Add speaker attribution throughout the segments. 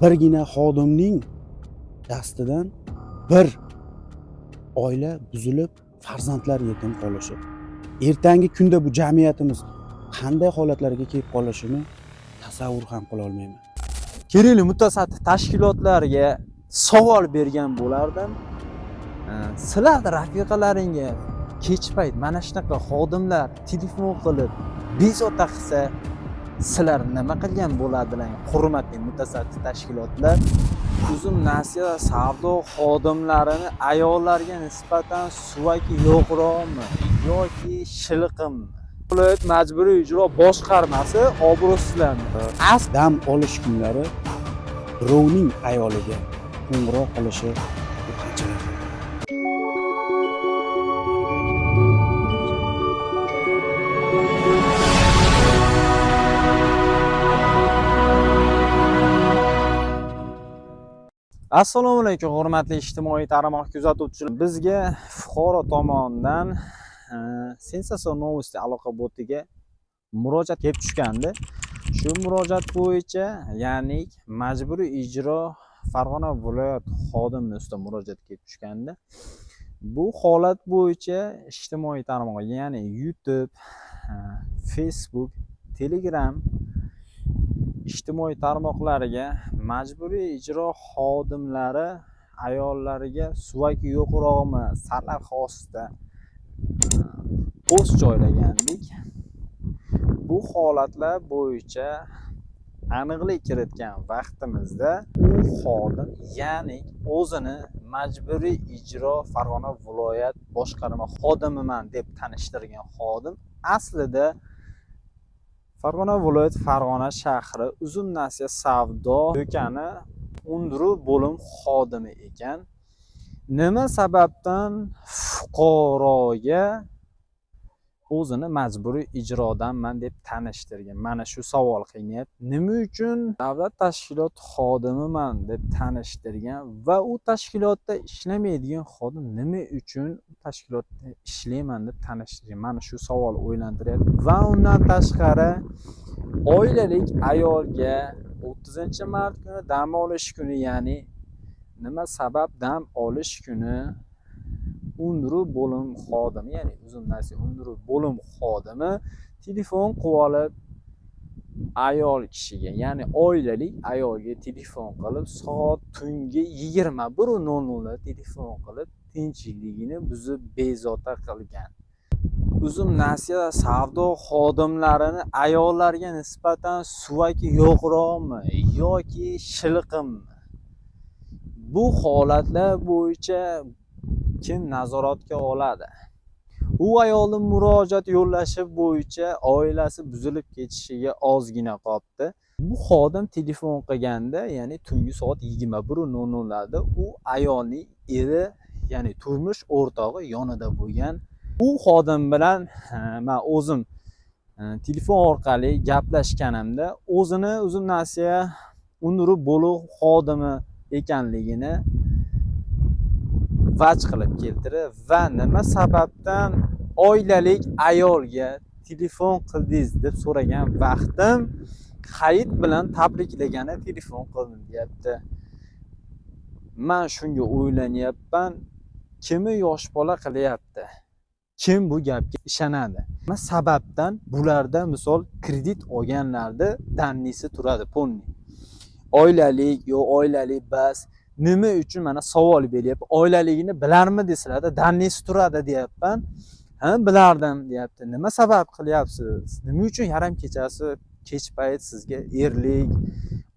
Speaker 1: birgina xodimning dastidan bir oila buzilib, farzandlar yetim qolishi. Ertangi kunda bu jamiyatimiz qanday holatlarga kelib qolishini tasavvur ham qila olmayman.
Speaker 2: Kerakli mutasaddi tashkilotlarga savol bergan bo'lardim. Sizlar rafiqalaringga kech payt mana shunaqa xodimlar telefon qilib bezovta qilsa, sizlar nima qilgan bo'ladilar? Hurmatli mutasaddi tashkilotlar, uzum nasiya savdo xodimlarini ayollarga nisbatan suvaki yo'qroqmi yoki shilqimmi? Viloyat majburiy ijro boshqarmasi obro'sizlandi.
Speaker 1: Dam olish kunlari birovning ayoliga qo'ng'iroq qilishi bu qanchalar?
Speaker 2: Assalomu alaykum hurmatli ijtimoiy tarmoq kuzatuvchilar. Bizga fuqaro tomonidan sensasiya novosti aloqa botiga murojaat kelib tushgandi. Shu murojaat bo'yicha, ya'ni majburiy ijro Farg'ona viloyat xodimi ustidan murojaat kelib tushgandi. Bu holat bo'yicha ijtimoiy tarmoq, ya'ni YouTube, Facebook, Telegram ijtimoiy tarmoqlariga majburiy ijro xodimlari ayollariga suvaki yo'qroqmi sarlavhasida post joylagandik. Bu holatlar bo'yicha aniqlik kiritgan vaqtimizda u xodim, ya'ni o'zini majburiy ijro Farg'ona viloyat boshqarma xodimiman deb tanishtirgan xodim aslida Farg'ona viloyat Farg'ona shahri Uzum nasiya savdo do'koni undiruv bo'lim xodimi ekan. Nima sababdan fuqaroga o'zini majburiy ijrodanman deb tanishtirgan? Mana shu savol qiynayapti. Nima uchun davlat tashkilot xodimiman deb tanishtirgan va u tashkilotda ishlamaydigan xodim nima uchun tashkilotda ishlayman deb tanishtirgan? Mana shu savol o'ylantiryapti. Va undan tashqari oilalik ayolga 30-mart kuni dam olish kuni, ya'ni nima sabab dam olish kuni undiruv bo'lim xodimi, ya'ni Uzum nasiya undiruv bo'lim xodimi telefon qilib olib ayol kishiga, ya'ni oilalik ayolga telefon qilib soat tungi 21:00 da telefon qilib tinchligini buzib bezovta qilgan. Uzum nasiya savdo xodimlarini ayollarga nisbatan suvaki yo'qroqmi yoki shilqimmi? Bu holatlar bo'yicha kim nazoratga oladi? U ayolning murojaat yo'llashi bo'yicha oilasi buzilib ketishiga ozgina qoldi. Bu xodim telefon qilganda, ya'ni tungi soat 21:00 da u ayolning eri, ya'ni turmush o'rtog'i yonida bo'lgan. U xodim bilan men o'zim telefon orqali gaplashganimda o'zini Uzum nasiya undiruv bo'lim xodimi ekanligini vaj qilib keltirib va nima sababdan oilalik ayolga telefon qildingiz deb so'ragan vaqtim Hayit bilan tabriklagani telefon qildim deyapti. Men shunga o'ylanyapman, kimi yosh bola qilyapti? Kim bu gapga ishonadi? Nima sababdan bularda misol kredit olganlarda dannisi turadi, ponni. Oilalik yo oilalik bas nima uchun mana savol beryapti? Oilaligini bilarmi desalarda dannisi turadi deyapman. Ha, bilardim deyapti. Nima sabab qilyapsiz? Nima uchun yarim kechasi kech payt sizga erlik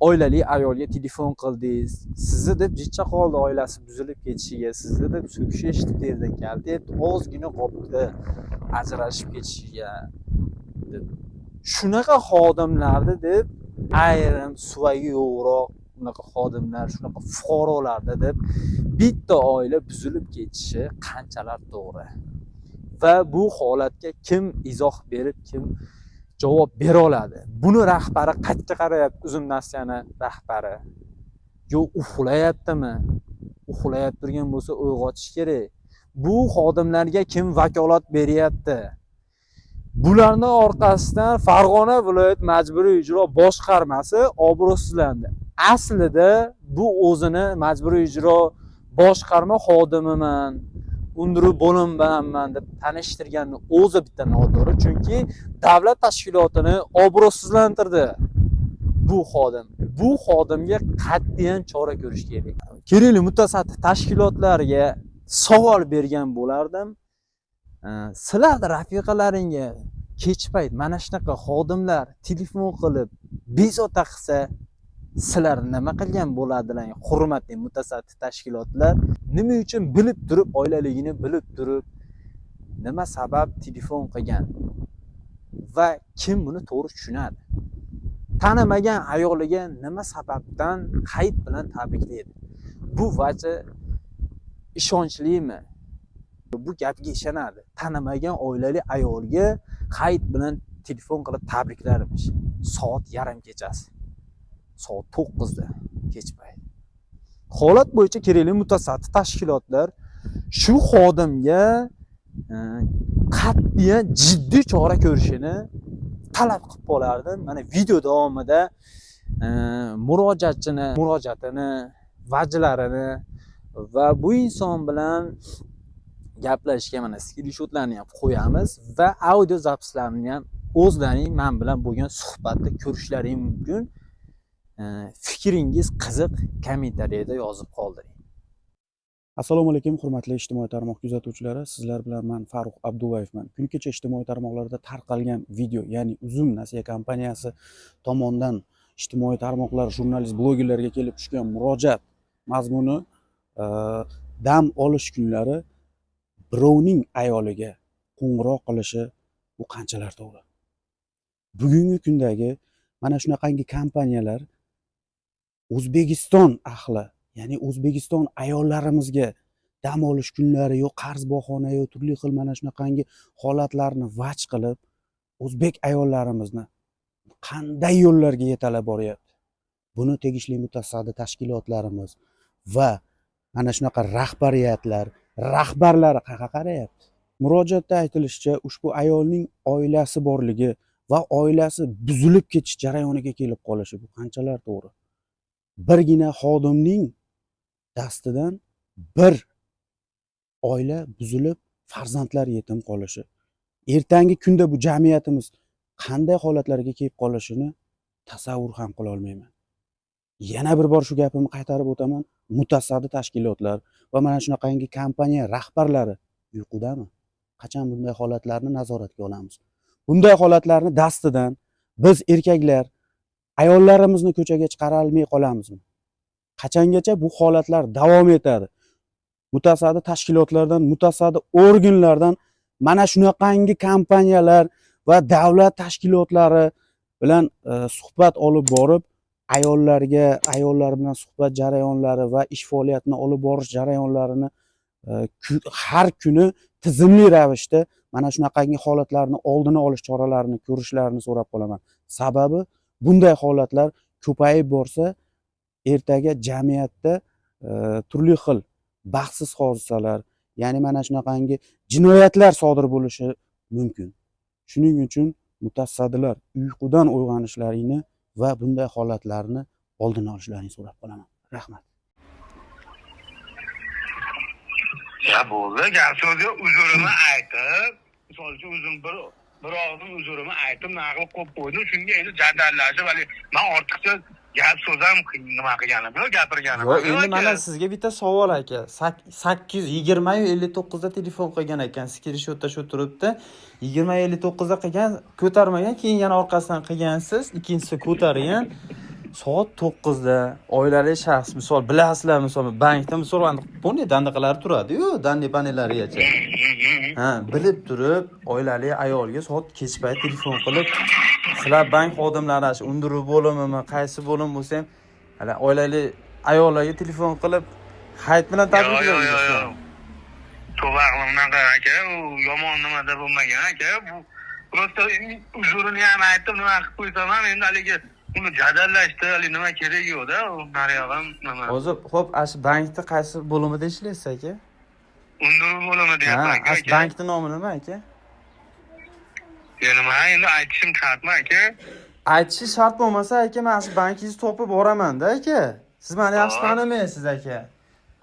Speaker 2: oilali ayolga telefon qildingiz? Sizni deb jichcha qoldi oilasi buzilib ketishiga, sizni deb so'kish eshitib yerdan keldi deb ozgina qoldi ajrashib ketishiga deb. Shunaqa xodimlarni deb ayrim suvagi yo'qroq unaqa xodimlar, shunaqa fuqarolarda deb bitta oila buzilib ketishi qanchalar to'g'ri? Va bu holatga kim izoh berib, kim javob bera oladi? Buni rahbari qayerga qarayapti? Uzum nasiyani rahbari yo uxlayaptimi? Uxlayib turgan bo'lsa uyg'otish kerak. Bu xodimlarga kim vakolat beryapti? Bularning orqasidan Farg'ona viloyat majburiy ijro boshqarmasi obro'sizlandi. aslida bu o'zini majburiy ijro boshqarma xodimiman, undiruv bo'limiman deb tanishtirganni o'zi bitta noto'g'ri. Chunki davlat tashkilotini obro'sizlantirdi bu xodim. Bu xodimga qat'iyan chora ko'rish kerak. Kerakli mutasaddi tashkilotlarga savol bergan bo'lardim. Sizlar rafiqalaringga kech payt mana shunaqa xodimlar telefon qilib bezovta qilsa, sizlar nima qilgan bo'ladilar? Hurmatli mutasaddi tashkilotlar, nima uchun bilib turib, oilaligini bilib turib, nima sabab telefon qilgan va kim buni to'g'ri tushunadi? Tanimagan ayoliga nima sababdan hayit bilan tabriklaydi? Bu vajh ishonchlimi? Bu gapga ishonadi. Tanimagan oilali ayolga hayit bilan telefon qilib tabriklarmish. Soat yarim kechasi. Soat 9 da kech payt. Holat bo'yicha kerakli mutasaddi tashkilotlar shu xodimga qat'iyan jiddiy chora ko'rishini talab qilib qolardim. Mana video davomida murojaatini, vajlarini va bu inson bilan gaplashishga mana skrinshotlarni ham qo'yamiz va audio zapislarini ham o'zlaring men bilan bo'lgan suhbatda ko'rishlaring mumkin. Fikringiz qiziq, kommentariyada yozib qoldiring.
Speaker 1: Assalomu alaykum, hurmatli ijtimoiy tarmoq kuzatuvchilari. Sizlar bilan men Farruh Abduvayevman. Kun kecha ijtimoiy tarmoqlarda tarqalgan video, ya'ni Uzum nasiya kompaniyasi tomonidan ijtimoiy tarmoqlar, jurnalist, blogerlarga kelib tushgan murojaat mazmuni dam olish kunlari birovning ayoliga qo'ng'iroq qilishi bu qanchalar to'g'ri? Bugungi kundagi mana shunaqangi kompaniyalar O'zbekiston ahli, ya'ni O'zbekiston ayollarimizga dam olish kunlari yo qarz bahona yo turli xil mana shunaqangi holatlarni vaj qilib, o'zbek ayollarimizni qanday yo'llarga yetalab boryapti? Buni tegishli mutasaddi tashkilotlarimiz va mana shunaqa rahbarlari qayerga qarayapti? Murojaatda aytilishicha, ushbu ayolning oilasi borligi va oilasi buzilib ketish jarayoniga kelib qolishi bu qanchalar to'g'ri? Birgina xodimning dastidan bir oila buzilib, farzandlar yetim qolishi. Ertangi kunda bu jamiyatimiz qanday holatlarga kelib qolishini tasavvur ham qila olmayman. Yana bir bor shu gapimni qaytarib o'taman. Mutasaddi tashkilotlar va mana shunaqangi kompaniya rahbarlari uyqudami? Qachon bunday holatlarni nazoratga olamiz? Bunday holatlarni dastidan biz erkaklar ayollarimizni ko'chaga chiqara olmay qolamizmi? Qachongacha bu holatlar davom etadi? Mutasaddi tashkilotlardan, mutasaddi organlardan mana shunaqangi kompaniyalar va davlat tashkilotlari bilan suhbat olib borib, ayollar bilan suhbat jarayonlari va ish faoliyatini olib borish jarayonlarini har kuni tizimli ravishda mana shunaqangi holatlarni oldini olish choralarini ko'rishlarini so'rab qolaman. Sababi bunday holatlar ko'payib borsa, ertaga jamiyatda turli xil baxtsiz hodisalar, ya'ni mana shunaqangi jinoyatlar sodir bo'lishi mumkin. Shuning uchun mutasaddilar uyqudan uyg'onishlarini va bunday holatlarni oldini olishlarini so'rab qolaman. Rahmat.
Speaker 3: Ya bo'ldi, gap so'zga uzurimni aytib, misol uchun o'zim bir og'zim uzurimni aytib, naql qo'yib qo'ydim. Shunga endi jadallashib, hali men ortiqcha gap so'z ham nima qilganim yo'q, gapirganim yo'q.
Speaker 2: Endi mana sizga bitta savol aka. 8:20:59 da telefon qilgan ekan. Skrinshotda shu turibdi. 20:59 da qilgan, ko'tarmagan, keyin yana orqasidan qilgansiz, ikkinchisi ko'targan. Soat 9 da oilali shaxs, misol bilasizlar, misol bankda misol bunday dandaqalar turadi-yu, dandipanelarigacha. Ha, bilib turib, oilali ayolga soat kech payt telefon qilib, sizlar bank xodimlari, undiruv bo'limimi, qaysi bo'lim bo'lsa ham, hali oilali ayollarga telefon qilib, hayit bilan tabriklaymiz.
Speaker 3: To'g'rimdan aka, u yomon nimada bo'lmagan aka, bu prosta uzurini ham aytib, nima qilib qo'ysam ham endi haligi uni jadallashdi, hali nima kerak yo'q-da, u nariyog'im nima.
Speaker 2: Hozir xo'p, ash bankda qaysi bo'limida ishlaysiz aka?
Speaker 3: Undiruv bo'limi deyapman aka.
Speaker 2: Ha, bankning nomi nima aka?
Speaker 3: Nima endi aytishim shartmi aka?
Speaker 4: aytishi shart bo'lmasa aka, men shu bankingizni topib boraman-da aka. Siz meni yaxshi
Speaker 3: Hop.
Speaker 4: tanimaysiz aka.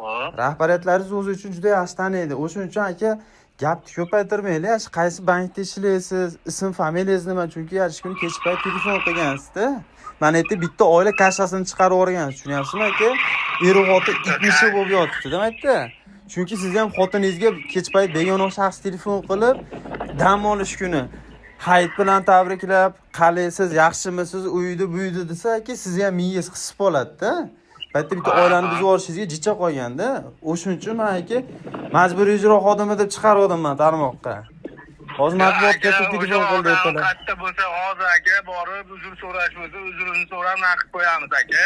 Speaker 3: Hop.
Speaker 4: Rahbariyatlaringiz o'zi uchun juda yaxshi taniydi. O'shuning uchun aka, gapni ko'paytirmaylik. Qaysi bankda ishlaysiz, ism familiyangiz nima? Chunki hech kuni kech payt telefon qilgansiz-da. Mana yerda bitta oila kassasini chiqarib yuborgansiz, tushunyapsizmi aka? Er xotin ikmishi bo'lib yotibdi, demakda. Chunki siz ham xotiningizga kech payt begona shaxs telefon qilib, dam olish kuni hayit bilan tabriklab, qalaysiz, yaxshimisiz, uyda buydi desa aka, siz ham mingiz qisib qoladi-da. Bitta oilani buzib yuborishingizga jicha qolganda, o'shuning uchun men aka majburiy ijro xodimi deb chiqardim men tarmoqqa. Hozir matbuotga telefon qildi aytdilar.
Speaker 3: Katta bo'lsa hozir aka borib uzr so'rash bo'lsa uzrini so'rab naqd qo'yamiz aka.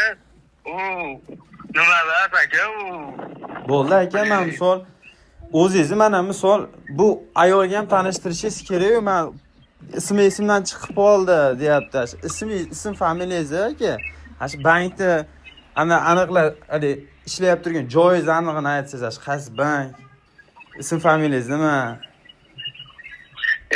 Speaker 3: Nimalar aka u?
Speaker 4: Bo'ldi aka, men misol o'zingizni mana misol bu ayolga ham tanishtirishingiz kerak-ku. Men esimdan chiqib qoldi, deyapti. Ism familiyangiz aka. Shu bankda ana aniqlar, hali ishlayib turgan joyingizni aniqini aytsangiz, qaysi bank? Ism familiyangiz nima?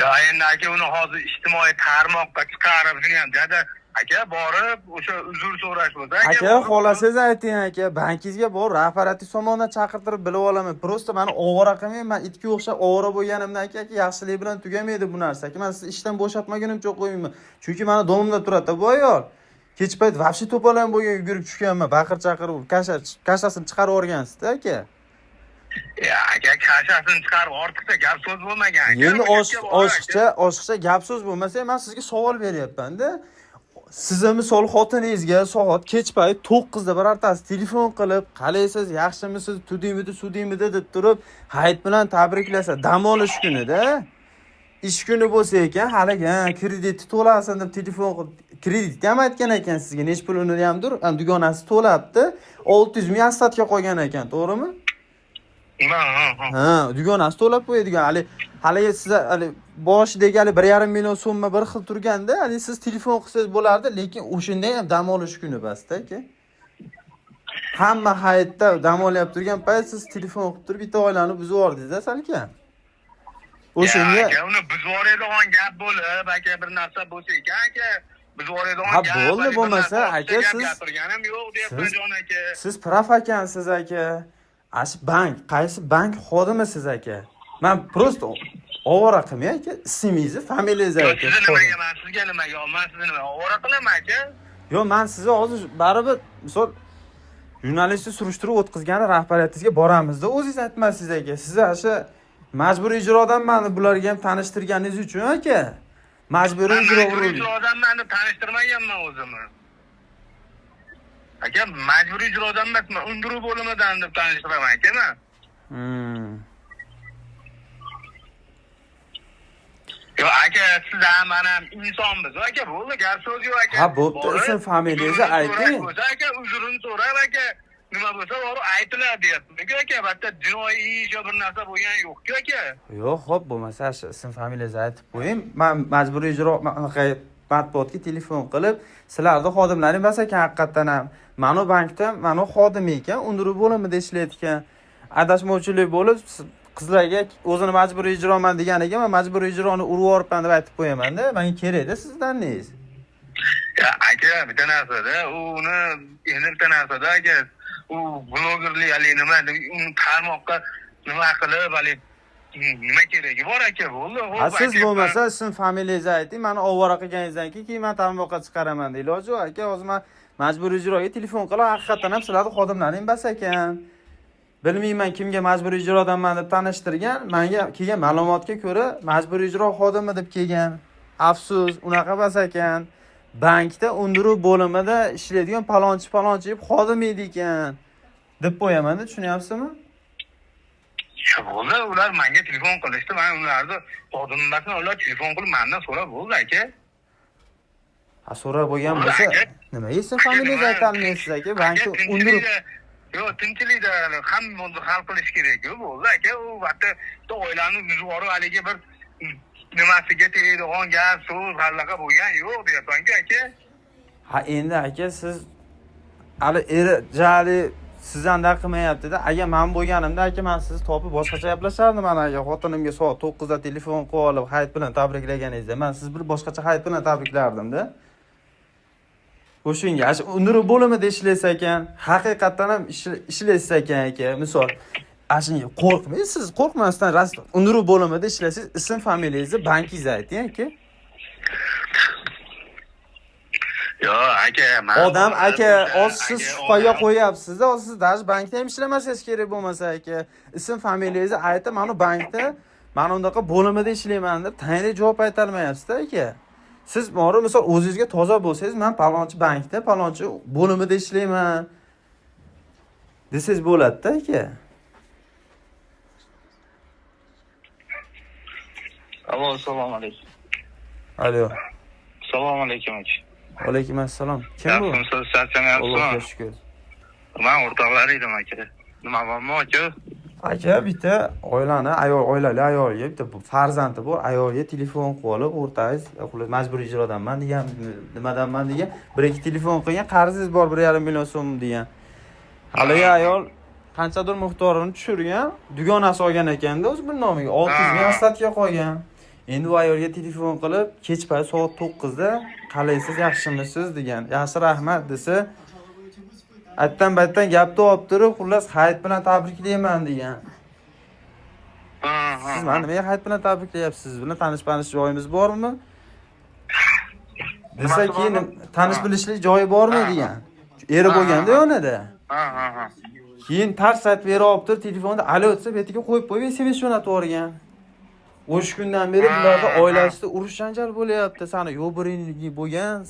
Speaker 3: Ya endi aka uni hozir ijtimoiy tarmoqqa chiqarib ham dada aka borib o'sha uzr so'rash bo'lsa
Speaker 4: Aka, xolasangiz ayting aka, bankingizga bor, rahbariyat tomonidan chaqirtirib bilib olaman. Prosta meni ovora qilmang, men itga o'xshab ovora bo'lganimdan aka, yaxshilik bilan tugamaydi bu narsa. Aka, men sizni ishdan bo'shatmagunimcha qo'ymayman. Chunki meni domimda turadi bu ayol. Kech payt vafshi to'palan bo'lgan yugurib tushganman, baqir-chaqirib, kashasini chiqarib o'rgansiz-da aka.
Speaker 3: Ya aka kashasini chiqarib ortiqcha gap so'z bo'lmagan.
Speaker 4: Endi oshiqcha gap so'z bo'lmasa, men sizga savol beryapman-da. Siz misol xotiningizga soat kech payt 9 da birortasi telefon qilib, qalaysiz, yaxshimisiz, sudingmidi deb turib, hayit bilan tabriklasa, dam olish kunida, ish kuni bo'lsa ekan, haliga kreditni to'lasin deb telefon qilib, kreditni ham aytgan ekan sizga, nech pulini hamdir, dugonasi to'labdi, 600 ming asstatga qo'ygan ekan, to'g'rimi? Ha, dugonasi to'lab qo'yadigan. Hali siz boshidagi 1,5 million so'mma bir xil turganda, siz telefon qilsangiz bo'lardi, lekin o'shanda ham dam olish kuni bas-da aka. Hamma hayitda dam olyap turgan payt siz telefon qilib turib bitta oilani buzib yubordingiz-da salka. O'shanga
Speaker 3: aka uni buzib yuboradigan gap bo'lib, aka bir narsa bo'lsa ekan aka, buzib yuboradigan gap.
Speaker 4: Ha, bo'ldi bo'lmasa aka,
Speaker 3: gapirganim yo'q deyapman jon aka.
Speaker 4: Siz prof ekansiz aka. Qaysi bank xodimisiz aka? Men prosta ovora qilmay aka, ismingizni, familiyangizni ayting.
Speaker 3: Sizga nimaga, men sizni nima ovora qilaman aka?
Speaker 4: Yo'q, men sizni hozir baribir misol jurnalistni surishtirib o'tkazgani rahbariyatingizga boramizda, o'zingiz aytmasiz aka. Siz o'sha majburiy ijrodan meni bularga ham tanishtirganingiz uchun aka. Majburiy
Speaker 3: ijrodan meni tanishtirmaganman o'zimni. Aka, majburiy ijrodan emas, men undiruv bo'limidan deb tanishtiraman aka men. Yo aka, siz ham mana insonmiz aka, bo'ldi, gap so'z yo'q aka.
Speaker 4: Ha, bo'pti, ism familiyangizni ayting.
Speaker 3: Aka, uzrini so'rab aka, nima bo'lsa bor aytiladi deyapti. Aka, albatta jinoiy ish bir narsa bo'lgan yo'q-ku aka.
Speaker 4: Yo'q, xo'p, bo'lmasa shu ism familiyangizni aytib qo'ying. Men majburiy ijro matbuotga telefon qilib, sizlarning xodimlaringiz bas ekan haqiqatan ham. Mana bankda, mana xodim ekan, undiruv bo'limida ishlayotgan. Adashmovchilik bo'lib, qizlarga o'zini majburiy ijroman deganiga men majburiy ijroni urib yuboribman deb aytib qo'yaman-da. Menga kerak-da sizlarningiz.
Speaker 3: Ya aka, bitta narsada, uni endi bitta narsada aka, u blogerlik hali nima, uni tarmoqqa nima qilib, hali nima keragi bor aka, bo'ldi.
Speaker 4: Ha, siz bo'lmasa ism familiyangizni ayting, meni ovora qilganingizdan keyin men tarmoqqa chiqaraman deydi. Iloji yo'q aka, hozir men majburiy ijroga telefon qilib, haqiqatan ham sizlarning xodimlaringiz bas ekan. Bilmayman kimga majburiy ijrodanman deb tanishtirgan. Menga kelgan ma'lumotga ko'ra majburiy ijro xodimi deb kelgan. Afsus, unaqa bas ekan. Bankda undiruv bo'limida ishlaydigan palonchi xodim edi ekan deb qo'yaman-da, tushunyapsizmi?
Speaker 3: Bo'ldi, ular menga telefon qilishdi, men ularni xodimlardan ular telefon qilib mendan so'rab bo'ldi aka.
Speaker 4: Ha, so'rab bo'lgan bo'lsa, nima ism familiyangizni ayta olmaysiz aka? Bankda undiruv
Speaker 3: yo'q, tinchlikda hamma hal qilish kerak-ku, bo'ldi aka. U vaqtda oilani buzib yuborib haligi bir nimasiga tegadigan gap so'z halaqa bo'lgan yo'q deyapman-ku aka.
Speaker 4: Ha, endi aka siz hali jali sizdan da qilmayapti-da. Agar men bo'lganimda aka, men sizni topib boshqacha gaplashardim. Mana aka, xotinimga soat 9 da telefon qilib olib, hayit bilan tabriklaganingizda, men siz bir boshqacha hayit bilan tabriklardim-da. o'shanga undiruv bo'limida ishlaysa ekan, haqiqatan ham ishlaysa ekan aka, misol ashunga qo'rqmaysiz, siz qo'rqmasdan rost undiruv bo'limida ishlaysiz, ism familiyangizni, bankingizni ayting aka.
Speaker 3: Yo, aka, men
Speaker 4: Odam aka, siz shubhaga qo'yapsiz-da, siz даже bankda ham ishlamasangiz kerak bo'lmasa aka, ism familiyangizni aytib, mana bankda mana undaqa bo'limida ishlayman deb tayinli javob ayta olmayapsiz-da aka. Siz bori misol o'zingizga toza bo'lsangiz, men palonchi bankda, palonchi bo'limida ishlayman desangiz bo'ladi-da aka.
Speaker 3: Alo, assalomu alaykum.
Speaker 4: Alo.
Speaker 3: Assalomu alaykum aka.
Speaker 4: Alaykum assalom. Kim bu?
Speaker 3: Yaxshimisiz, charchamayapsizmi?
Speaker 4: Allohga shukr.
Speaker 3: Men o'rtoqlar edim aka. Nima bormi aka?
Speaker 4: Aka bitta oilali ayolga bitta farzandi bor, ayolga telefon qilib, o'rtangiz, xullas majburiy ijrodanman degan, nimadanman degan, 1-2 telefon qilgan, qarzingiz bor 1,5 million so'm degan. Haligi ayol qanchadir miqdorini tushirgan, dugonasi olgan ekanda o'z bir nomiga 600 ming aslatga qolgan. Endi u ayolga telefon qilib, kech payt soat 9 da qalaysiz, yaxshimisiz degan. Yaxshi, rahmat desa, aytdan-baytdan gapni olib turib, xullas hayit bilan tabriklayman degan. Siz mana nimaga hayit bilan tabriklayapsiz? Siz bilan tanish joyimiz bormi? Desa keyin tanish bilishlik joyi bormi degan. Eri bo'lganda yonida.
Speaker 3: Ha.
Speaker 4: Keyin tars aytib bera olib turib, telefonda alo desa, betiga qo'yib qo'yib, SMS jo'natib yuborgan. O'sha kundan beri bularda oilasida urush janjal bo'lyapti. Sani yo'q biringi bo'lgan,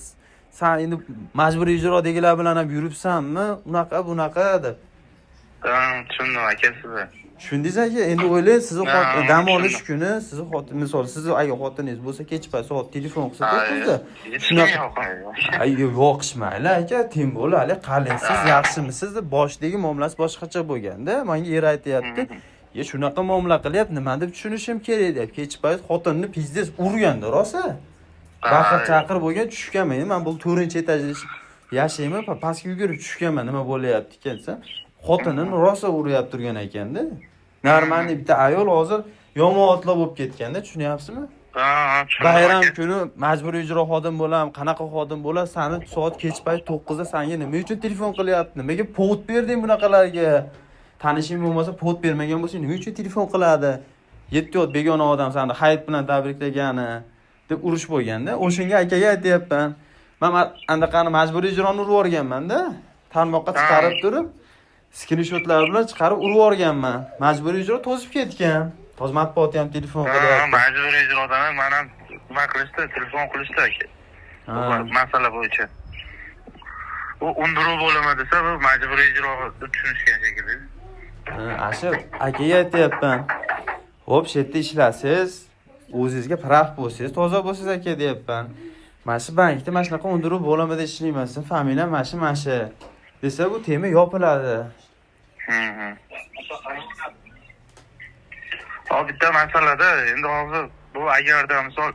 Speaker 4: sen endi majburiy ijrodagilar bilan ham yuribsanmi? Bunaqa deb.
Speaker 3: Tushundim aka sizni.
Speaker 4: Tushundingiz aka? Endi o'ylang, sizni dam olish kuni, sizni xotin, misol sizni agar xotiningiz bo'lsa, kech payt soat telefon qilsa, to'qqizda.
Speaker 3: Shunaqa
Speaker 4: Yo'qishmayli aka, tem bo'la, hali qalinsiz, yaxshimisiz deb boshdagi muomalasi boshqacha bo'lganda, menga er aytayapti. Shunaqa muomala qilyapti, nima deb tushunishim kerak deb. Kech payt xotinni pizdes urganda rosa. Baqir chaqir bo'lgan tushganman. Men bu 4-etajda yashayman, pastga yugurib tushganman, nima bo'layapti ekansa. Xotinini rosa uryapti turgan ekanda. Normalniy bitta ayol hozir yomon otlab bo'lib ketganda, tushunyapsizmi? Bayram kuni majburiy ijro xodim bo'lam, qanaqa xodim bo'lar, seni soat kech payt 9 da senga nima uchun telefon qilyapti? Nimaga povod berding bunaqalarga? Tanishing bo'lmasa, povod bermagan bo'lsa, nima uchun telefon qiladi? 7 begona odam seni hayit bilan tabriklagani deb urush bo'lganda, o'shanga akaga aytayapman. Men andaqani majburiy ijroni urib o'rganman-da. Tarmoqqa chiqarib turib, skrinshotlar bilan chiqarib urib o'rganman. Majburiy ijro to'sib ketgan. Toz matbuot ham telefon qilyapti.
Speaker 3: Majburiy ijrodan men ham nima qilishdi, telefon qilishdi aka. Bu masala bo'yicha. U undiruv bo'limi desa, bu majburiy ijro tushunishgan shekilli.
Speaker 4: Ashir, akaga aytayapman. Xo'p, shu yerda ishlasiz, o'zingizga praf bo'lsangiz, toza bo'lsangiz aka deyapman. Mana shu bankda mana shunaqa undiruv bo'limida ishlayman, familiyam mana shu desa, bu tema yopiladi.
Speaker 3: Hop, bitta masalada endi hozir bu agarda misol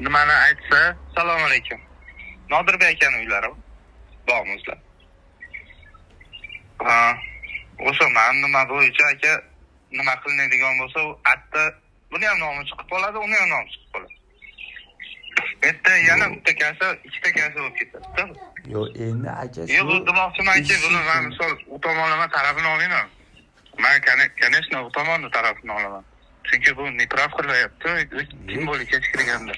Speaker 3: nimani aytsa, assalomu alaykum. Nodirbek akani uylari bormi sizlar? O'sha men nima bo'yicha aka nima qilinadigan bo'lsa, u atda buni ham nomi chiqib qoladi, uni ham nomi chiqib qoladi. Bitta yana bitta kasa, ikkita kasa bo'lib ketadi.
Speaker 4: Yo'q, endi aka shu.
Speaker 3: Yo'q, demoqchimanki, buni men misol u tomonlama tarafini olmayman. Men конечно, u tomonning tarafini olaman. Chunki bu niprof qilyapti, kim bo'lib kechikirganda.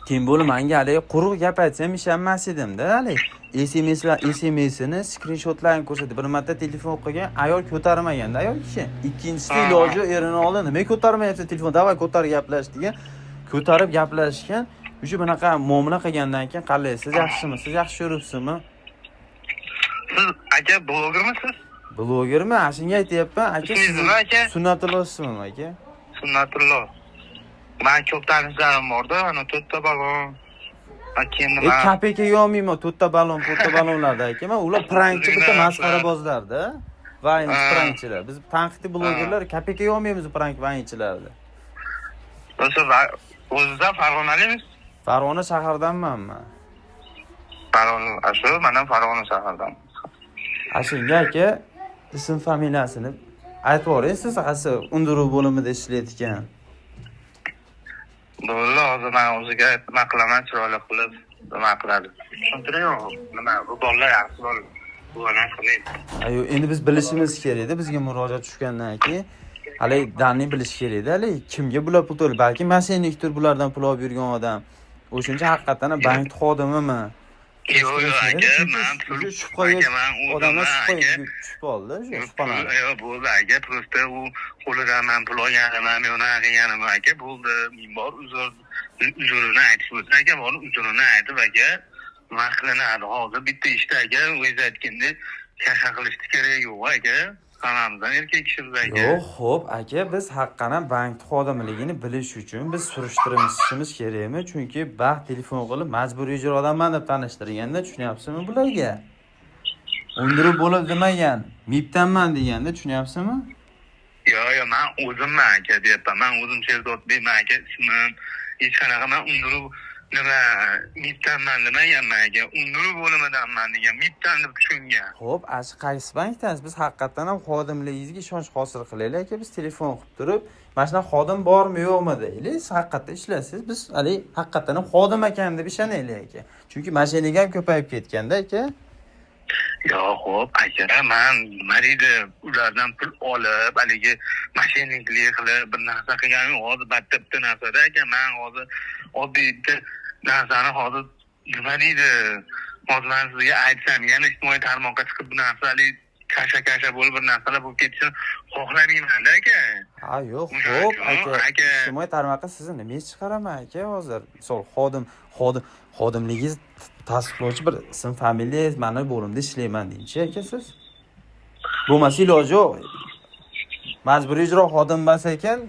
Speaker 4: Kim bo'lib menga hali quruq gap aytsam ishonmas edim-da, hali. SMS'ini skrinshotlarini ko'rsatib, bir marta telefon qilgan, ayol ko'tarmaganda, ayol kishi. Ikkinchisi iloji erini oldi, nima ko'tarmayapti telefon, davay ko'tar gaplash degan. Ko'tarib gaplashgan, o'sha bunaqa muomala qilgandan keyin qalaysiz, yaxshimisiz, yaxshi yuribsizmi?
Speaker 3: Siz aka blogermisiz?
Speaker 4: Blogermi? Shunga aytayapman, aka.
Speaker 3: Siz nima aka?
Speaker 4: Sunnatullosizmi, aka?
Speaker 3: Sunnatulloh. Men ko'p tanishlarim bor-da, ana 4 ta balon. Keyin nima?
Speaker 4: KPK yo'qmi, 4 ta balonlarda aka. Men ular prankchi bitta masxarabozlarda. Vayn prankchilar. Biz tanqidli blogerlar KPK yo'qmaymiz prank vaynchilarda.
Speaker 3: O'zingizdan Farg'onalikmisiz?
Speaker 4: Farg'ona shahardanman men.
Speaker 3: Men ham Farg'ona shahardan.
Speaker 4: Shunga aka ism familiyasini aytib o'ring, siz asl undiruv bo'limida ishlayotgan.
Speaker 3: Bo'ldi, hozir men o'ziga nima qilaman chiroyli qilib nima qiladi tushuntiryapman nima bu bolalar yaxshi bola bu ana qilmaydi
Speaker 4: Ayo, endi biz bilishimiz kerak-da, bizga murojaat tushgandan keyin hali danni bilish kerak-da, hali kimga bular pul to'laydi? Balki mошенникdir bulardan pul olib yurgan odam. O'shuncha haqiqatan bank xodimimi?
Speaker 3: yo'q aka man pul
Speaker 4: shubhaga
Speaker 3: man
Speaker 4: odamlar
Speaker 3: o'zimni
Speaker 4: shubhaga tushib oldi, shu shubhalanadi.
Speaker 3: yo'q bo'ldi aka просто u qo'lidan man pul olganim man unaqa qilganim aka bo'ldi men bor uzurini aytish bo'lsa aka bor uzurini aytib aka nima qilinadi hozir bitta ishda aka o'zi aytgandek kasha qilishni keragi yo'q aka hammamizdan erkak kishimiz aka
Speaker 4: Yo'q, xo'p, aka, biz haqqan bank xodimligini bilish uchun biz surishtirishimiz kerakmi? Chunki baxt telefon qilib majburiy ijrodaman deb tanishtirganda, tushunyapsizmi bularga? Undirib bo'lib demagan, mibdanman deganda, tushunyapsizmi?
Speaker 3: yo'q man o'zimman aka deyapman man o'zim Sherzodbekman aka ismim hech qanaqa man undirib nima mibdanman demaganman aka undirib bo'limidanman degan mibdan deb tushungan
Speaker 4: Xo'p, ashi qaysi bankdasiz? Biz haqiqatan ham xodimligingizga ishonch hosil qilaylik aka, biz telefon qilib turib, mana shunaqa xodim bormi, yo'qmi deylik. Siz haqiqatan ishlaysiz, biz hali haqiqatan ham xodim ekan deb ishonaylik aka. Chunki mashining ham ko'payib ketganda aka.
Speaker 3: yo'q xo'p aka man nima deydi ulardan pul olib haligi mошенникlik qilib bir narsa qilganim hozir bitta narsada aka man hozir oddiy bitta narsani hozir nima deydi hozir man sizga aytsam yana ijtimoiy tarmoqqa chiqib bu narsali kasha bo'lib bir narsalar bo'lib ketishini xohlamayman aka
Speaker 4: Ha, yo'q,
Speaker 3: O'shaning
Speaker 4: xo'p,
Speaker 3: uchun,
Speaker 4: aka.
Speaker 3: aka.
Speaker 4: Ijtimoiy tarmoqqa sizni nimangiz chiqaraman aka hozir? Misol xodimligingiz tasdiqlovchi bir ism familiyangiz mana bo'limda ishlayman deychi aka siz. Bo'lmasa iloji yo'q. Majburiy ijro xodim emas ekan,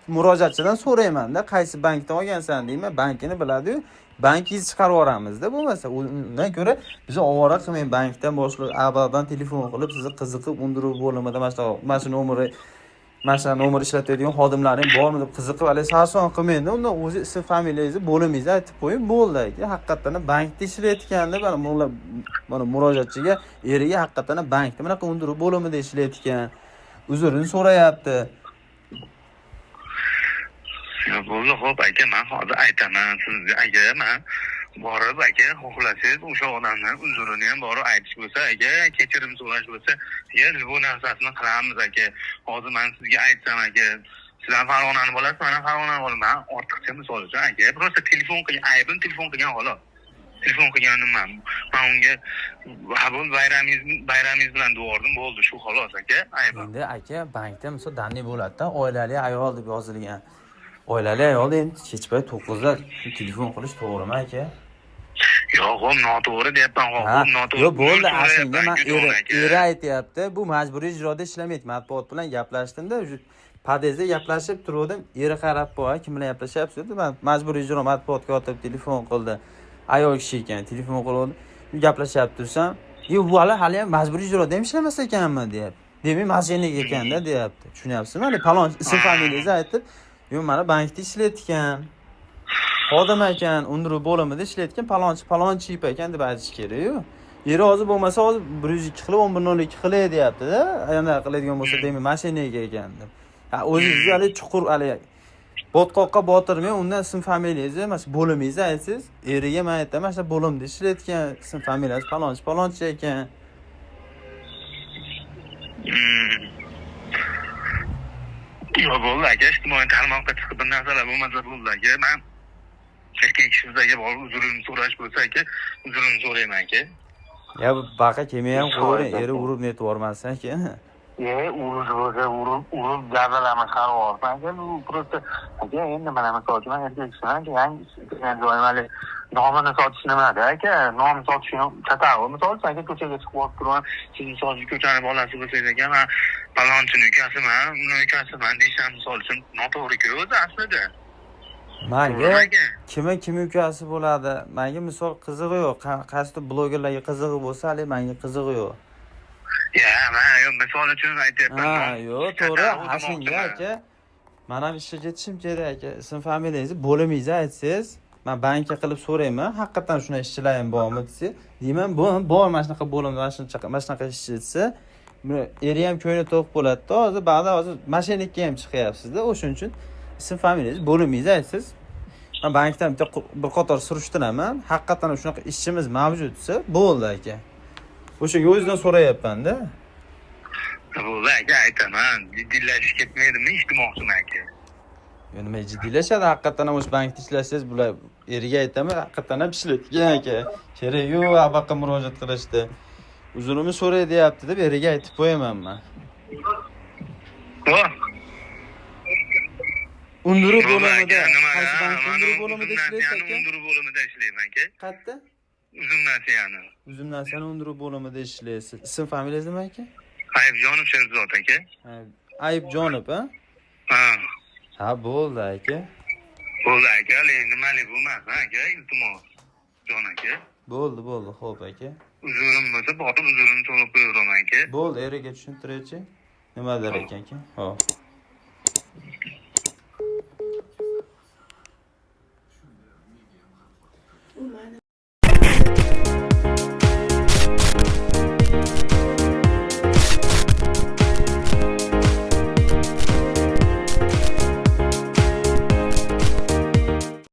Speaker 4: murojaatchidan so'rayman-da, qaysi bankdan olgansan deyman, bankini biladi-yu, bankingizni chiqarib yuboramizda bo'lmasa. Undan ko'ra bizni ovora qilmang, bankdan boshqa avvaldan telefon qilib, sizni qiziqib undiruv bo'limida mana shu nomer ishlatadigan xodimlaring bormi deb qiziqib, hali sarson qilmaydi. Undan o'zi ism familiyangizni, bo'limingizni aytib qo'ying, bo'ldi aka. Haqiqatan bankda ishlayotganda mana murojaatchiga eriga haqiqatan bankda bunaqa undiruv bo'limida ishlayotgan. Uzurini so'rayapti.
Speaker 3: bo'ldi xo'p aka man hozir aytaman sizga aka man borib aka xohlasangiz o'sha odamdan uzurini ham borib aytish bo'lsa aka kechirim so'rash bo'lsa bu narsasini qilamiz aka hozir man sizga aytsam aka sizlar Farg'onani bo'lasiz man ham Farg'onani bo'laman ortiqcha misol uchun aka просто telefon qilgan aybim telefon qilgan xolos telefon qilganim man unga qabul bayramingiz bilan duvordim bo'ldi shu xolos aka aybim
Speaker 4: Endi aka bankda misol danni bo'ladi-da, oilali ayol deb yozilgan. Oilali ayolda endi kechpay 9 da telefon qilish to'g'rimi aka?
Speaker 3: yo'q o'm noto'g'ri deyapman
Speaker 4: Ha,
Speaker 3: noto'g'ri
Speaker 4: yo'q bo'ldi, aslida men eri aytyapti, bu majburiy ijroda ishlamaydi. Matbuot bilan gaplashdim-da, podyezdda gaplashib turdim, eri qarab qo'y, kim bilan gaplashyapsiz deb, majburiy ijro matbuot kotib telefon qildi. Ayol kishi ekan, telefon qilib gaplashyapti tursam, bu hali ham majburiy ijroda ham ishlamas ekanmi deyapti. Demak, mashinalik ekanda deyapti. Tushunyapsizmi? Hali palon ism familiyangizni aytib, mana bankda ishlayotgan. Xodim ekan, undiruv bo'limida ishlayotgan palonchi ekan deb aytish kerak-ku. Eri hozir bo'lmasa hozir 102 qilib 1102 qilay deyapti-da. Yana qiladigan bo'lsa demak mashinalik ekan deb. Ha, o'zingiz hali chuqur hali botqoqqa botirmay, undan ism familiyangizni, mana shu bo'limingizni aytsangiz, eriga men aytaman, mana shu bo'limda ishlayotgan, ism familiyasi palonchi ekan.
Speaker 3: yo'q bo'ldi aka ijtimoiy tarmoqqa chiqib bir narsalar bo'lmasa bo'ldi aka man erkak kishimizga borib uzurini so'rash bo'lsa aka uzurini so'rayman aka
Speaker 4: Ya baqa kelmay ham qo'ying, eri urib netib yubormasin aka.
Speaker 3: urib jazalama qaror aka bu просто aka endi mana misol uchun erkak kishiman yangi joyim nomini sotish nimada aka nom sotish chatoq misol uchun aka ko'chaga chiqib olib turman siz misol uchun ko'chani bolasi bo'lsangiz aka man palonchini ukasiman uni ukasiman deyisham misol uchun noto'g'ri-ku o'zi aslida
Speaker 4: Menga kim ukasi bo'ladi? Menga misol qizig'i yo'q. Qaysi blogerlarga qizig'i bo'lsa, hali menga qizig'i yo'q.
Speaker 3: man misol uchun aytyapman.
Speaker 4: Ha, yo'q, to'g'ri. Ashunga aka, men ham ishga ketishim kerak aka. Ism familiyangizni, bo'limingizni aytsangiz, men bankka qilib so'rayman. Haqiqatan shunday ishchilarim bormi desa, deyman, bor mana shunaqa bo'limda mana shunaqa ishchi desa, eri ham ko'ngli to'q bo'ladi-da. Hozir mashinlikka ham chiqyapsiz-da, o'shuning uchun ism familiyangiz, bo'limingizni aytsangiz, Men bankdan bitta bir qator surishtiraman. Haqiqatan ham shunaqa ishchimiz mavjudsa, bo'ldi aka. O'shaga o'zidan so'rayapman-da.
Speaker 3: Bo'ldi aka, aytaman. Jiddiylashish ketmaydimi ish demoqchiman aka.
Speaker 4: Nima jiddiylashadi? Haqiqatan ham o'sha bankda ishlasangiz, bular eriga aytaman, haqiqatan ham ishlatgan aka. Kerak yo'q abaqa murojaat qilishdi. Uzunimni so'ray deyapti deb eriga aytib qo'yaman men.
Speaker 3: Xo'p.
Speaker 4: Undiruv bo'limida,
Speaker 3: nima?
Speaker 4: qaysi bank undiruv bo'limida ishlaysiz aka?
Speaker 3: Undiruv bo'limida ishlayman aka.
Speaker 4: Qayerda?
Speaker 3: Uzum nasiyani.
Speaker 4: Uzum narsani undiruv bo'limida ishlaysiz. Ism familiyangiz nima aka?
Speaker 3: Ayibjonov Sherzod aka.
Speaker 4: Ayibjonov, ha?
Speaker 3: Ha.
Speaker 4: Ha, bo'ldi aka.
Speaker 3: Bo'ldi aka, nimali bo'lmas aka, iltimos. Jon aka.
Speaker 4: Bo'ldi, xo'p aka.
Speaker 3: Uzurim bo'lsa, borib uzurimni to'lib qo'yaveraman aka.
Speaker 4: Bo'ldi, eriga tushuntiraychi. Nima der ekan aka? Hop.